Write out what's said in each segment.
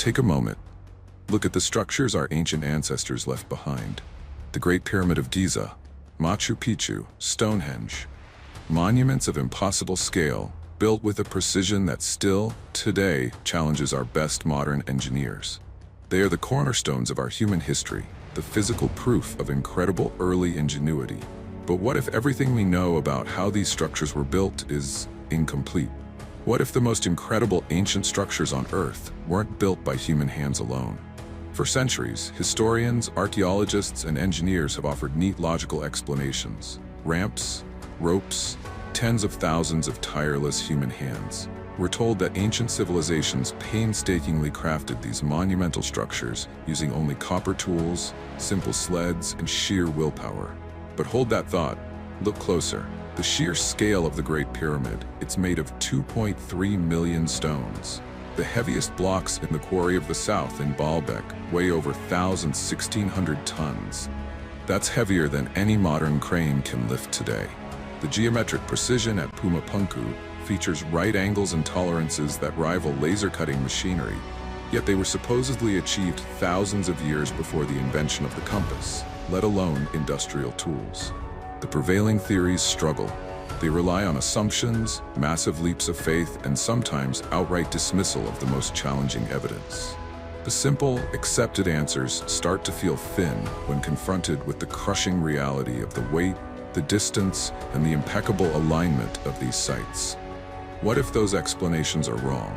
Take a moment. Look at the structures our ancient ancestors left behind. The Great Pyramid of Giza, Machu Picchu, Stonehenge. Monuments of impossible scale, built with a precision that still, today, challenges our best modern engineers. They are the cornerstones of our human history, the physical proof of incredible early ingenuity. But what if everything we know about how these structures were built is incomplete? What if the most incredible ancient structures on Earth weren't built by human hands alone? For centuries, historians, archaeologists, and engineers have offered neat logical explanations. Ramps, ropes, tens of thousands of tireless human hands. We're told that ancient civilizations painstakingly crafted these monumental structures using only copper tools, simple sleds, and sheer willpower. But hold that thought. Look closer. The sheer scale of the Great Pyramid, it's made of 2.3 million stones. The heaviest blocks in the quarry of the south in Baalbek weigh over 1,600 tons. That's heavier than any modern crane can lift today. The geometric precision at Puma Punku features right angles and tolerances that rival laser-cutting machinery, yet they were supposedly achieved thousands of years before the invention of the compass, let alone industrial tools. The prevailing theories struggle. They rely on assumptions, massive leaps of faith, and sometimes outright dismissal of the most challenging evidence. The simple, accepted answers start to feel thin when confronted with the crushing reality of the weight, the distance, and the impeccable alignment of these sites. What if those explanations are wrong?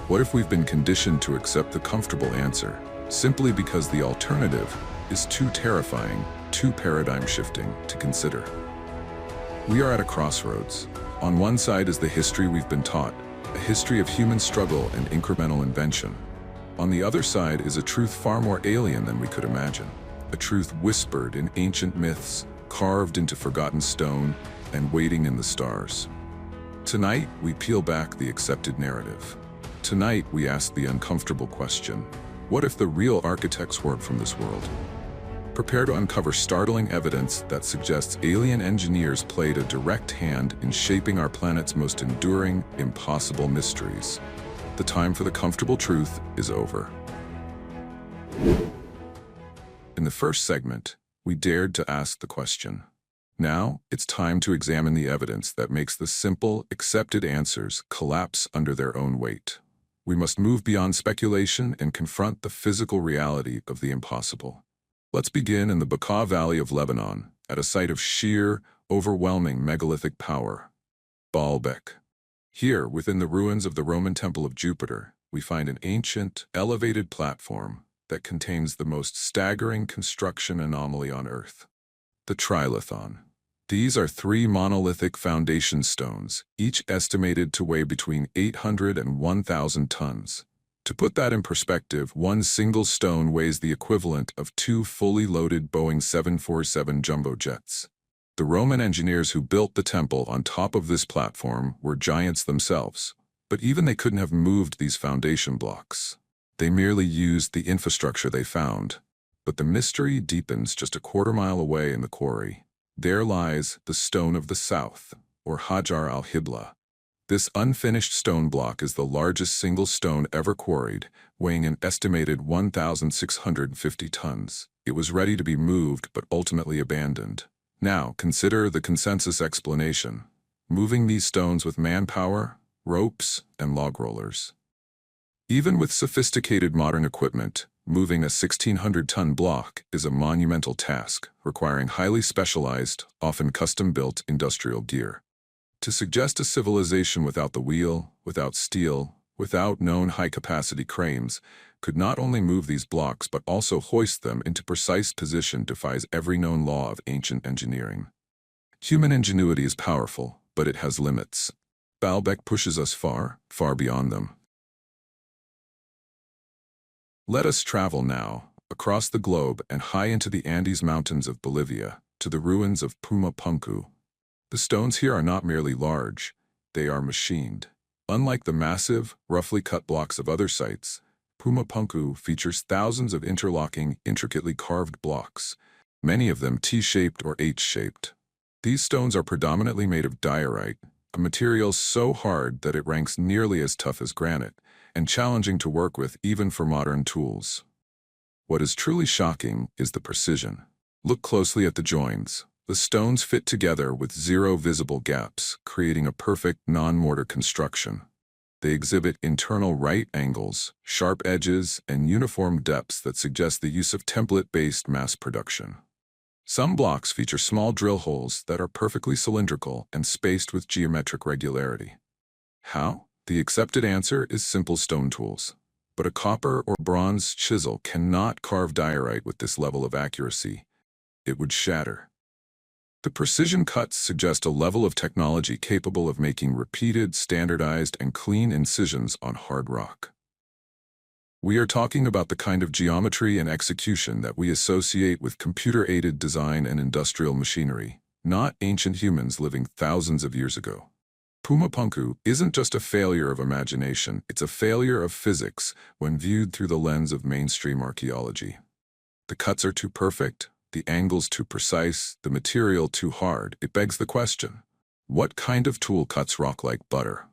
What if we've been conditioned to accept the comfortable answer, simply because the alternative is too terrifying, too paradigm-shifting to consider? We are at a crossroads. On one side is the history we've been taught, a history of human struggle and incremental invention. On the other side is a truth far more alien than we could imagine, a truth whispered in ancient myths, carved into forgotten stone, and waiting in the stars. Tonight, we peel back the accepted narrative. Tonight, we ask the uncomfortable question: what if the real architects weren't from this world? Prepare to uncover startling evidence that suggests alien engineers played a direct hand in shaping our planet's most enduring, impossible mysteries. The time for the comfortable truth is over. In the first segment, we dared to ask the question. Now, it's time to examine the evidence that makes the simple, accepted answers collapse under their own weight. We must move beyond speculation and confront the physical reality of the impossible. Let's begin in the Bekaa Valley of Lebanon, at a site of sheer, overwhelming megalithic power, Baalbek. Here, within the ruins of the Roman Temple of Jupiter, we find an ancient, elevated platform that contains the most staggering construction anomaly on Earth, the trilithon. These are 3 monolithic foundation stones, each estimated to weigh between 800 and 1,000 tons. To put that in perspective, one single stone weighs the equivalent of 2 fully loaded Boeing 747 jumbo jets. The Roman engineers who built the temple on top of this platform were giants themselves, but even they couldn't have moved these foundation blocks. They merely used the infrastructure they found. But the mystery deepens just a quarter-mile away in the quarry. There lies the Stone of the South, or Hajar al-Hibla. This unfinished stone block is the largest single stone ever quarried, weighing an estimated 1,650 tons. It was ready to be moved but ultimately abandoned. Now, consider the consensus explanation: moving these stones with manpower, ropes, and log rollers. Even with sophisticated modern equipment, moving a 1,600-ton block is a monumental task, requiring highly specialized, often custom-built industrial gear. To suggest a civilization without the wheel, without steel, without known high-capacity cranes, could not only move these blocks but also hoist them into precise position defies every known law of ancient engineering. Human ingenuity is powerful, but it has limits. Baalbek pushes us far, far beyond them. Let us travel now, across the globe and high into the Andes Mountains of Bolivia, to the ruins of Puma Punku. The stones here are not merely large, they are machined. Unlike the massive, roughly cut blocks of other sites, Puma Punku features thousands of interlocking, intricately carved blocks, many of them T-shaped or H-shaped. These stones are predominantly made of diorite, a material so hard that it ranks nearly as tough as granite, and challenging to work with even for modern tools. What is truly shocking is the precision. Look closely at the joins. The stones fit together with zero visible gaps, creating a perfect non-mortar construction. They exhibit internal right angles, sharp edges, and uniform depths that suggest the use of template-based mass production. Some blocks feature small drill holes that are perfectly cylindrical and spaced with geometric regularity. How? The accepted answer is simple stone tools. But a copper or bronze chisel cannot carve diorite with this level of accuracy. It would shatter. The precision cuts suggest a level of technology capable of making repeated, standardized, and clean incisions on hard rock. We are talking about the kind of geometry and execution that we associate with computer-aided design and industrial machinery, not ancient humans living thousands of years ago. Puma Punku isn't just a failure of imagination, it's a failure of physics when viewed through the lens of mainstream archaeology. The cuts are too perfect, the angles too precise, the material too hard. It begs the question, what kind of tool cuts rock like butter?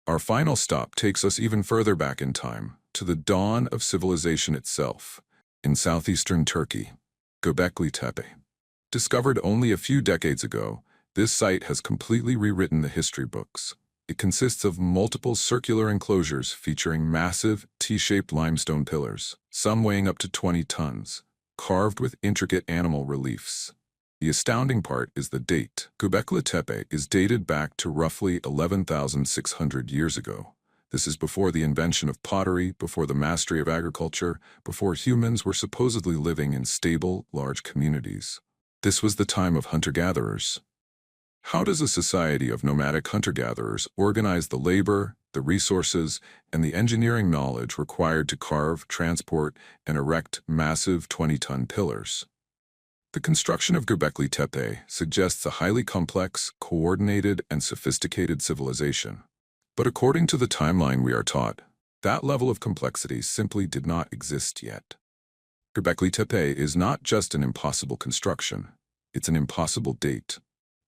Our final stop takes us even further back in time, to the dawn of civilization itself, in southeastern Turkey, Göbekli Tepe. Discovered only a few decades ago, this site has completely rewritten the history books. It consists of multiple circular enclosures featuring massive, T-shaped limestone pillars, some weighing up to 20 tons, carved with intricate animal reliefs. The astounding part is the date. Göbekli Tepe is dated back to roughly 11,600 years ago. This is before the invention of pottery, before the mastery of agriculture, before humans were supposedly living in stable, large communities. This was the time of hunter-gatherers. How does a society of nomadic hunter-gatherers organize the labor, the resources, and the engineering knowledge required to carve, transport, and erect massive 20-ton pillars? The construction of Göbekli Tepe suggests a highly complex, coordinated, and sophisticated civilization. But according to the timeline we are taught, that level of complexity simply did not exist yet. Göbekli Tepe is not just an impossible construction, it's an impossible date.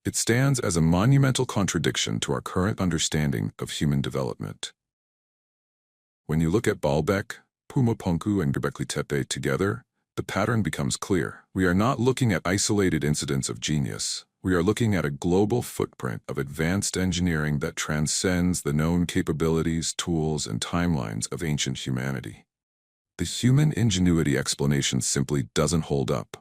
It stands as a monumental contradiction to our current understanding of human development. When you look at Baalbek, Puma Punku, and Göbekli Tepe together, the pattern becomes clear. We are not looking at isolated incidents of genius. We are looking at a global footprint of advanced engineering that transcends the known capabilities, tools, and timelines of ancient humanity. The human ingenuity explanation simply doesn't hold up.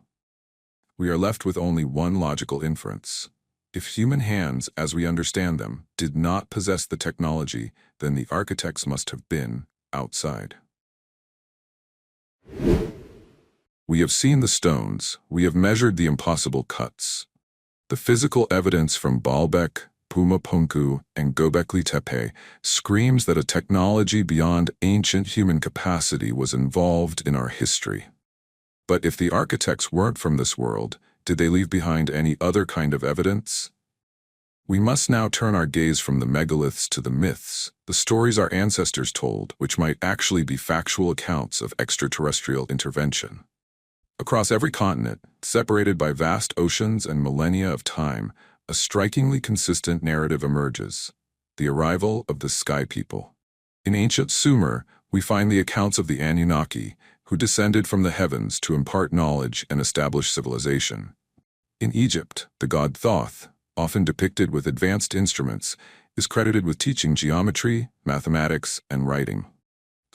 We are left with only one logical inference. If human hands, as we understand them, did not possess the technology, then the architects must have been outside. We have seen the stones, we have measured the impossible cuts. The physical evidence from Baalbek, Puma Punku, and Göbekli Tepe screams that a technology beyond ancient human capacity was involved in our history. But if the architects weren't from this world, did they leave behind any other kind of evidence? We must now turn our gaze from the megaliths to the myths, the stories our ancestors told, which might actually be factual accounts of extraterrestrial intervention. Across every continent, separated by vast oceans and millennia of time, a strikingly consistent narrative emerges: the arrival of the Sky People. In ancient Sumer, we find the accounts of the Anunnaki, who descended from the heavens to impart knowledge and establish civilization. In Egypt, the god Thoth, often depicted with advanced instruments, is credited with teaching geometry, mathematics, and writing.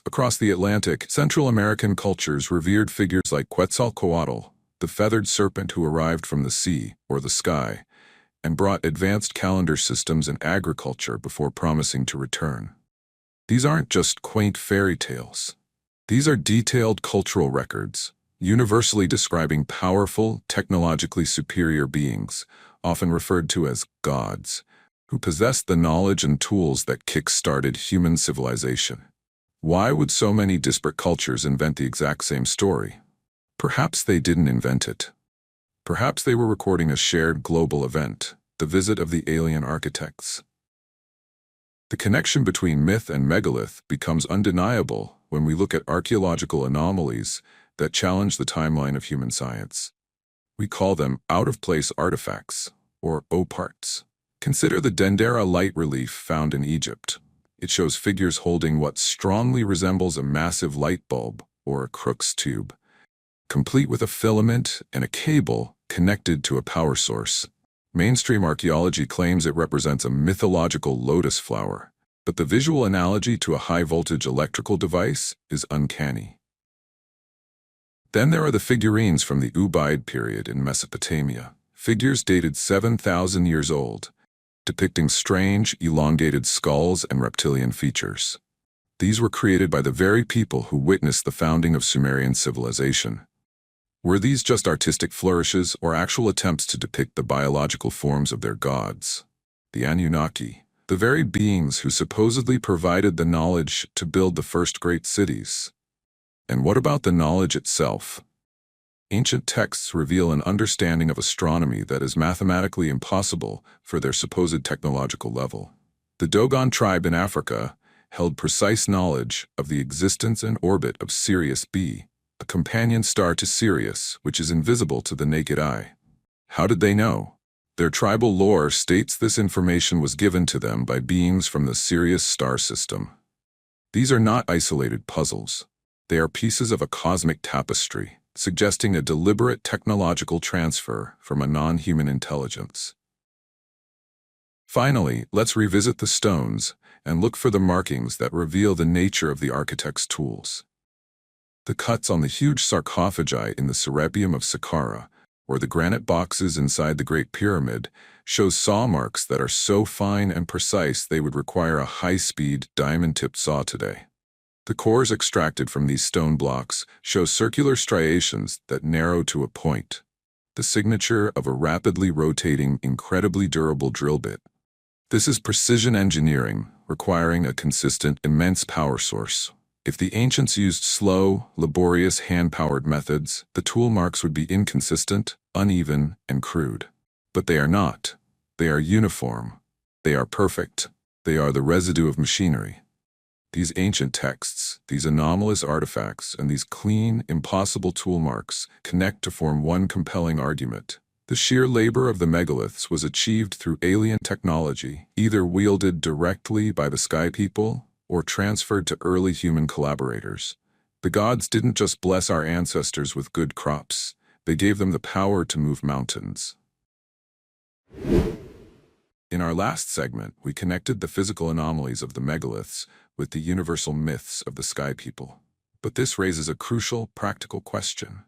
Across the Atlantic, Central American cultures revered figures like Quetzalcoatl, the feathered serpent who arrived from the sea, or the sky, and brought advanced calendar systems and agriculture before promising to return. These aren't just quaint fairy tales. These are detailed cultural records, universally describing powerful, technologically superior beings, often referred to as gods, who possessed the knowledge and tools that kick-started human civilization. Why would so many disparate cultures invent the exact same story? Perhaps they didn't invent it. Perhaps they were recording a shared global event, the visit of the alien architects. The connection between myth and megalith becomes undeniable when we look at archaeological anomalies that challenge the timeline of human science. We call them out-of-place artifacts, or OPARTs. Consider the Dendera light relief found in Egypt. It shows figures holding what strongly resembles a massive light bulb or a Crookes tube, complete with a filament and a cable connected to a power source. Mainstream archaeology claims it represents a mythological lotus flower, but the visual analogy to a high-voltage electrical device is uncanny. Then there are the figurines from the Ubaid period in Mesopotamia, figures dated 7,000 years old, depicting strange, elongated skulls and reptilian features. These were created by the very people who witnessed the founding of Sumerian civilization. Were these just artistic flourishes or actual attempts to depict the biological forms of their gods? The Anunnaki, the very beings who supposedly provided the knowledge to build the first great cities. And what about the knowledge itself? Ancient texts reveal an understanding of astronomy that is mathematically impossible for their supposed technological level. The Dogon tribe in Africa held precise knowledge of the existence and orbit of Sirius B, a companion star to Sirius, which is invisible to the naked eye. How did they know? Their tribal lore states this information was given to them by beings from the Sirius star system. These are not isolated puzzles. They are pieces of a cosmic tapestry, suggesting a deliberate technological transfer from a non-human intelligence. Finally, let's revisit the stones and look for the markings that reveal the nature of the architect's tools. The cuts on the huge sarcophagi in the Serapeum of Saqqara, or the granite boxes inside the Great Pyramid, show saw marks that are so fine and precise they would require a high-speed, diamond-tipped saw today. The cores extracted from these stone blocks show circular striations that narrow to a point, the signature of a rapidly rotating, incredibly durable drill bit. This is precision engineering, requiring a consistent, immense power source. If the ancients used slow, laborious, hand-powered methods, the tool marks would be inconsistent, uneven, and crude. But they are not. They are uniform. They are perfect. They are the residue of machinery. These ancient texts, these anomalous artifacts, and these clean, impossible tool marks connect to form one compelling argument. The sheer labor of the megaliths was achieved through alien technology, either wielded directly by the sky people or transferred to early human collaborators. The gods didn't just bless our ancestors with good crops, they gave them the power to move mountains. In our last segment, we connected the physical anomalies of the megaliths with the universal myths of the sky people. But this raises a crucial, practical question.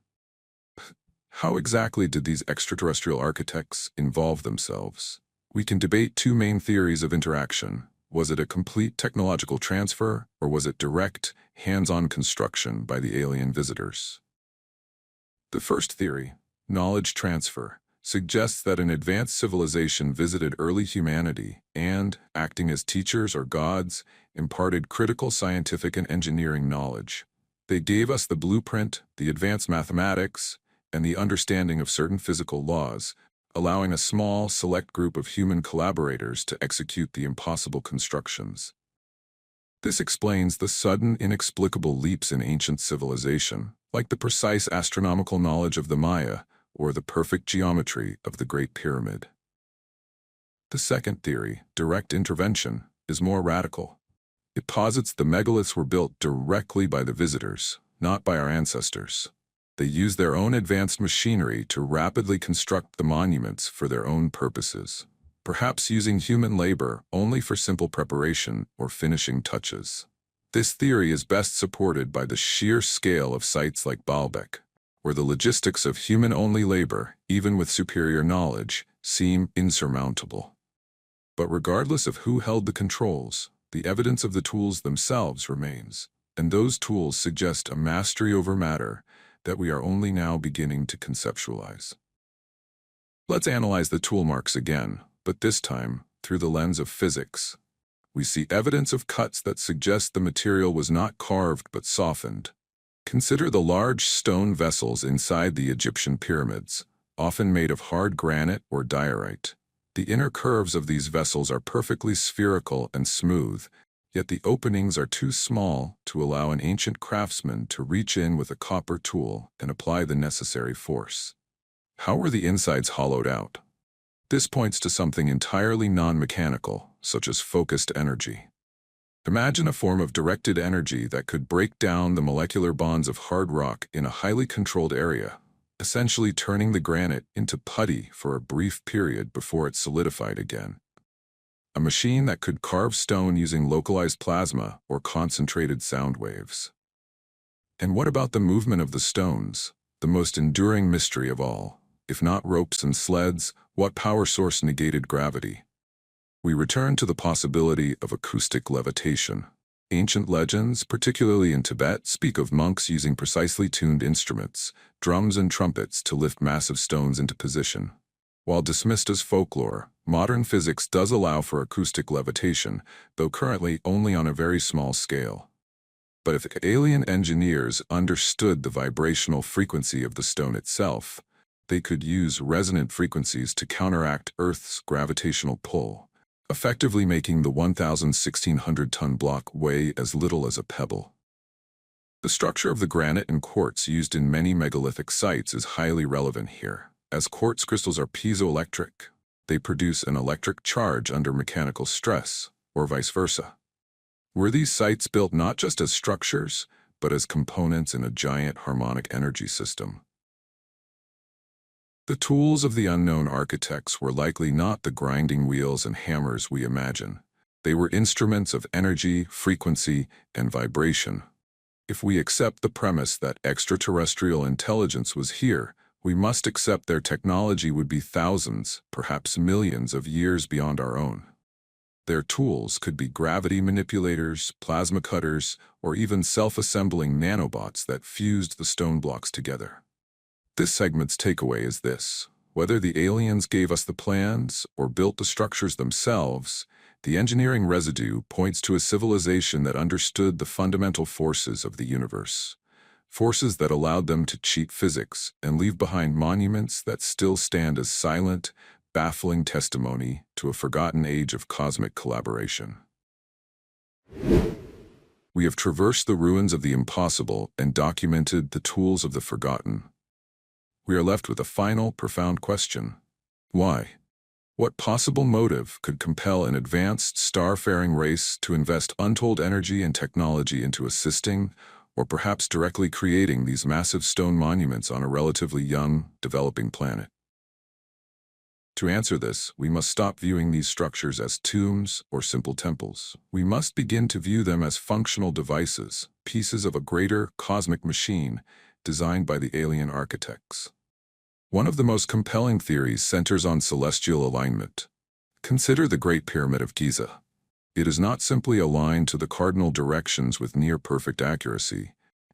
How exactly did these extraterrestrial architects involve themselves? We can debate two main theories of interaction. Was it a complete technological transfer, or was it direct, hands-on construction by the alien visitors? The first theory, knowledge transfer, suggests that an advanced civilization visited early humanity and, acting as teachers or gods, imparted critical scientific and engineering knowledge. They gave us the blueprint, the advanced mathematics, and the understanding of certain physical laws, allowing a small, select group of human collaborators to execute the impossible constructions. This explains the sudden, inexplicable leaps in ancient civilization, like the precise astronomical knowledge of the Maya or the perfect geometry of the Great Pyramid. The second theory, direct intervention, is more radical. It posits the megaliths were built directly by the visitors, not by our ancestors. They used their own advanced machinery to rapidly construct the monuments for their own purposes, perhaps using human labor only for simple preparation or finishing touches. This theory is best supported by the sheer scale of sites like Baalbek, where the logistics of human-only labor, even with superior knowledge, seem insurmountable. But regardless of who held the controls, the evidence of the tools themselves remains, and those tools suggest a mastery over matter that we are only now beginning to conceptualize. Let's analyze the tool marks again, but this time through the lens of physics. We see evidence of cuts that suggest the material was not carved but softened. Consider the large stone vessels inside the Egyptian pyramids, often made of hard granite or diorite. The inner curves of these vessels are perfectly spherical and smooth, yet the openings are too small to allow an ancient craftsman to reach in with a copper tool and apply the necessary force. How were the insides hollowed out? This points to something entirely non-mechanical, such as focused energy. Imagine a form of directed energy that could break down the molecular bonds of hard rock in a highly controlled area, essentially turning the granite into putty for a brief period before it solidified again. A machine that could carve stone using localized plasma or concentrated sound waves. And what about the movement of the stones, the most enduring mystery of all? If not ropes and sleds, what power source negated gravity? We return to the possibility of acoustic levitation. Ancient legends, particularly in Tibet, speak of monks using precisely tuned instruments, drums and trumpets, to lift massive stones into position. While dismissed as folklore, modern physics does allow for acoustic levitation, though currently only on a very small scale. But if alien engineers understood the vibrational frequency of the stone itself, they could use resonant frequencies to counteract Earth's gravitational pull, effectively making the 1,600-ton block weigh as little as a pebble. The structure of the granite and quartz used in many megalithic sites is highly relevant here. As quartz crystals are piezoelectric, they produce an electric charge under mechanical stress, or vice versa. Were these sites built not just as structures, but as components in a giant harmonic energy system? The tools of the unknown architects were likely not the grinding wheels and hammers we imagine. They were instruments of energy, frequency, and vibration. If we accept the premise that extraterrestrial intelligence was here, we must accept their technology would be thousands, perhaps millions of years beyond our own. Their tools could be gravity manipulators, plasma cutters, or even self-assembling nanobots that fused the stone blocks together. This segment's takeaway is this: whether the aliens gave us the plans or built the structures themselves, the engineering residue points to a civilization that understood the fundamental forces of the universe, forces that allowed them to cheat physics and leave behind monuments that still stand as silent, baffling testimony to a forgotten age of cosmic collaboration. We have traversed the ruins of the impossible and documented the tools of the forgotten. We are left with a final, profound question. Why? What possible motive could compel an advanced, star-faring race to invest untold energy and technology into assisting, or perhaps directly creating, these massive stone monuments on a relatively young, developing planet? To answer this, we must stop viewing these structures as tombs or simple temples. We must begin to view them as functional devices, pieces of a greater cosmic machine designed by the alien architects. One of the most compelling theories centers on celestial alignment. Consider the Great Pyramid of Giza. It is not simply aligned to the cardinal directions with near-perfect accuracy.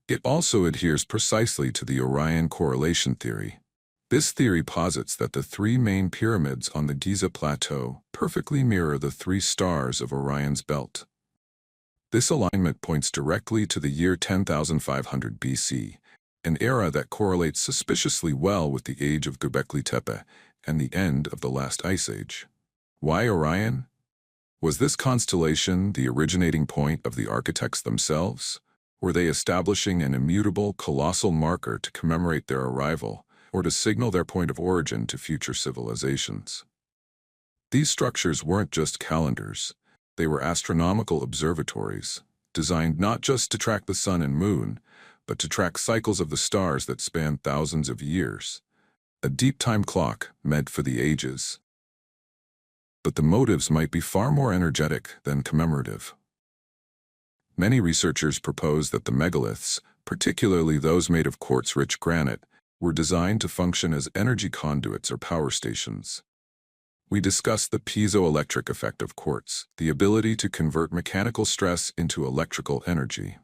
It also adheres precisely to the Orion correlation theory. This theory posits that the three main pyramids on the Giza Plateau perfectly mirror the three stars of Orion's belt. This alignment points directly to the year 10,500 BC, an era that correlates suspiciously well with the age of Göbekli Tepe and the end of the last ice age. Why Orion? Was this constellation the originating point of the architects themselves? Were they establishing an immutable, colossal marker to commemorate their arrival, or to signal their point of origin to future civilizations? These structures weren't just calendars. They were astronomical observatories, designed not just to track the sun and moon, but to track cycles of the stars that span thousands of years. A deep time clock meant for the ages. But the motives might be far more energetic than commemorative. Many researchers propose that the megaliths, particularly those made of quartz-rich granite, were designed to function as energy conduits or power stations. We discussed the piezoelectric effect of quartz, the ability to convert mechanical stress into electrical energy.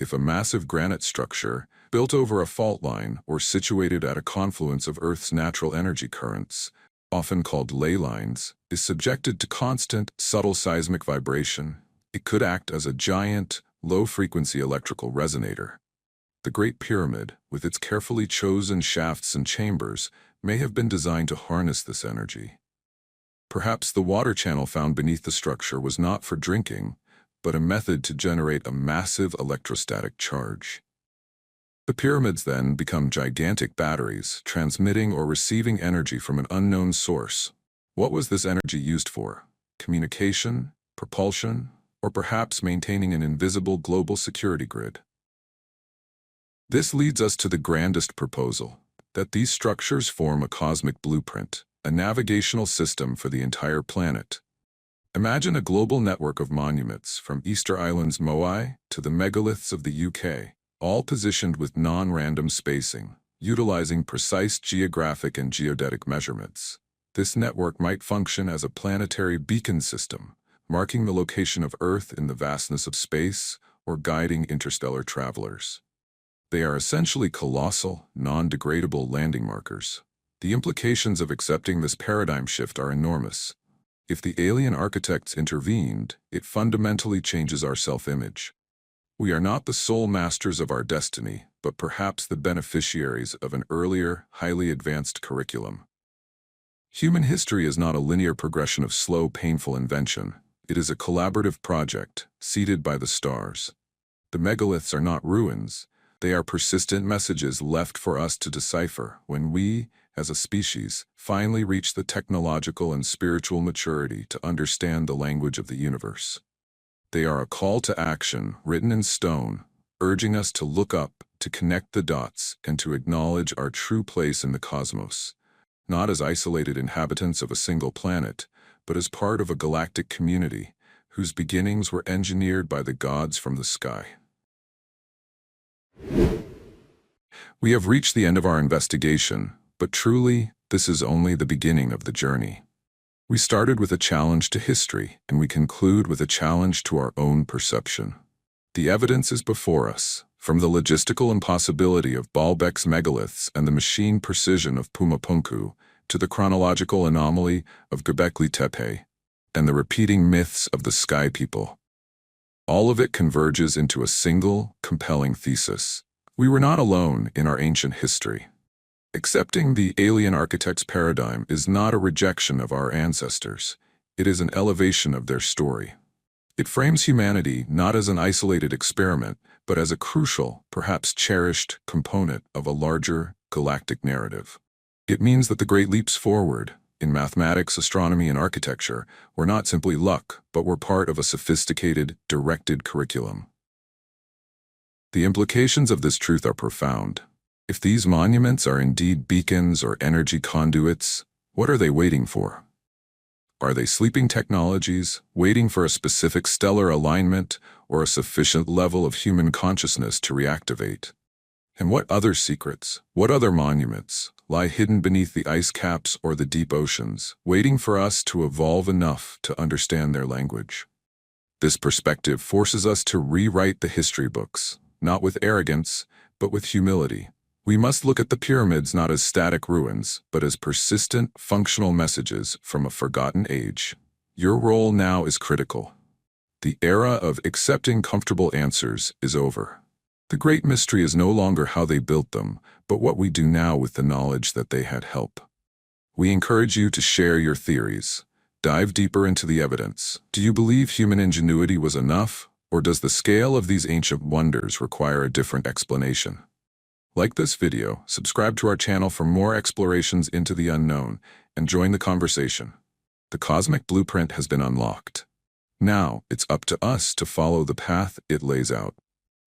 If a massive granite structure, built over a fault line or situated at a confluence of Earth's natural energy currents, often called ley lines, is subjected to constant, subtle seismic vibration, it could act as a giant, low-frequency electrical resonator. The Great Pyramid, with its carefully chosen shafts and chambers, may have been designed to harness this energy. Perhaps the water channel found beneath the structure was not for drinking, but a method to generate a massive electrostatic charge. The pyramids then become gigantic batteries, transmitting or receiving energy from an unknown source. What was this energy used for? Communication? Propulsion? or perhaps maintaining an invisible global security grid. This leads us to the grandest proposal, that these structures form a cosmic blueprint, a navigational system for the entire planet. Imagine a global network of monuments from Easter Island's Moai to the megaliths of the UK, all positioned with non-random spacing, utilizing precise geographic and geodetic measurements. This network might function as a planetary beacon system, marking the location of Earth in the vastness of space or guiding interstellar travelers. They are essentially colossal, non-degradable landing markers. The implications of accepting this paradigm shift are enormous. If the alien architects intervened, it fundamentally changes our self-image. We are not the sole masters of our destiny, but perhaps the beneficiaries of an earlier, highly advanced curriculum. Human history is not a linear progression of slow, painful invention. It is a collaborative project, seeded by the stars. The megaliths are not ruins. They are persistent messages left for us to decipher when we, as a species, finally reach the technological and spiritual maturity to understand the language of the universe. They are a call to action written in stone, urging us to look up, to connect the dots, and to acknowledge our true place in the cosmos, not as isolated inhabitants of a single planet, but as part of a galactic community whose beginnings were engineered by the gods from the sky. We have reached the end of our investigation, but truly, this is only the beginning of the journey. We started with a challenge to history, and we conclude with a challenge to our own perception. The evidence is before us, from the logistical impossibility of Baalbek's megaliths and the machine precision of Puma Punku, to the chronological anomaly of Göbekli Tepe, and the repeating myths of the Sky People. All of it converges into a single, compelling thesis. We were not alone in our ancient history. Accepting the alien architect's paradigm is not a rejection of our ancestors. It is an elevation of their story. It frames humanity not as an isolated experiment, but as a crucial, perhaps cherished, component of a larger, galactic narrative. It means that the great leaps forward, in mathematics, astronomy, and architecture, were not simply luck, but were part of a sophisticated, directed curriculum. The implications of this truth are profound. If these monuments are indeed beacons or energy conduits, what are they waiting for? Are they sleeping technologies, waiting for a specific stellar alignment or a sufficient level of human consciousness to reactivate? And what other secrets, what other monuments, lie hidden beneath the ice caps or the deep oceans, waiting for us to evolve enough to understand their language? This perspective forces us to rewrite the history books, not with arrogance, but with humility. We must look at the pyramids not as static ruins, but as persistent, functional messages from a forgotten age. Your role now is critical. The era of accepting comfortable answers is over. The great mystery is no longer how they built them, but what we do now with the knowledge that they had help. We encourage you to share your theories. Dive deeper into the evidence. Do you believe human ingenuity was enough, or does the scale of these ancient wonders require a different explanation? Like this video, subscribe to our channel for more explorations into the unknown, and join the conversation. The cosmic blueprint has been unlocked. Now, it's up to us to follow the path it lays out.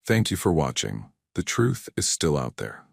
Thank you for watching. The truth is still out there.